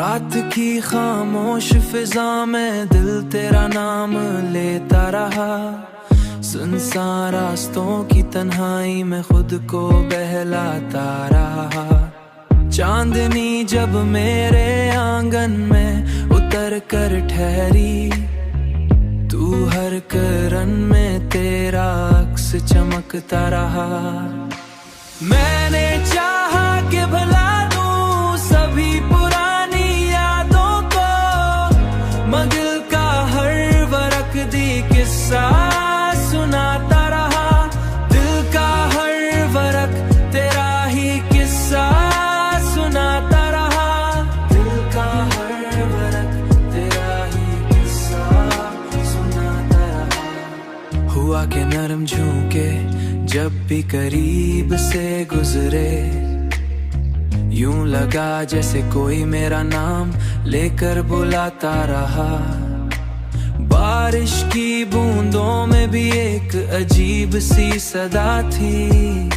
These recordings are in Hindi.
रात की खामोश फिजा में दिल तेरा नाम लेता रहा। सुनसान रास्तों की तन्हाई में खुद को बहलाता रहा। चांदनी जब मेरे आंगन में उतर कर ठहरी, तू हर करन में तेरा अक्स चमकता रहा। मैंने चाहा कि भुला दूं सभी पुरानी यादों को, मगिल का हर वरक दी किस्सा सुनाता रहा। दिल का हर वरक तेरा ही किस्सा सुनाता रहा। दिल का हर वरक तेरा ही किस्सा सुनाता रहा। हुआ के नरम झोंके जब भी करीब से गुजरे, यूं लगा जैसे कोई मेरा नाम लेकर बुलाता रहा। बारिश की बूंदों में भी एक अजीब सी सदा थी,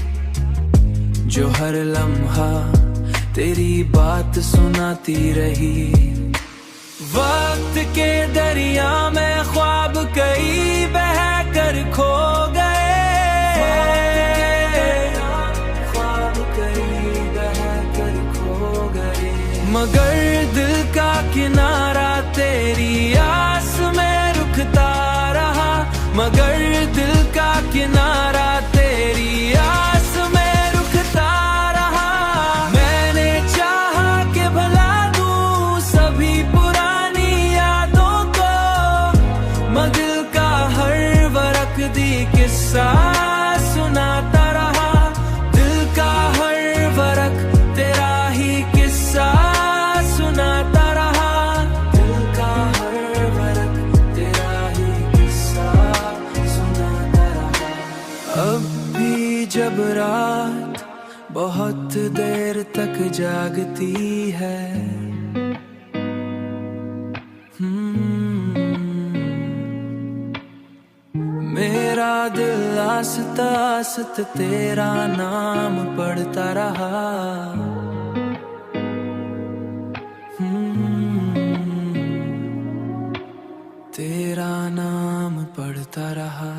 जो हर लम्हा तेरी बात सुनाती रही। वक्त के दरिया में ख्वाब कई बह कर खो गए, मगर दिल का किनारा तेरी आस में रुकता रहा। मगर दिल का किनारा तेरी आस में रुकता रहा। मैंने चाहा कि भुला दूं सभी पुरानी यादों को, मगिल का हर वरक दी किस्सा सुनाता रहा। दिल का हर वरक तेरा ही किस्सा सुनाता रहा। दिल का हर वरक तेरा ही किस्सा सुनाता रहा। अब भी जब रात बहुत देर तक जागती है, मेरा दिल आस्ता आस्ता तेरा नाम पढ़ता रहा। तेरा नाम पढ़ता रहा।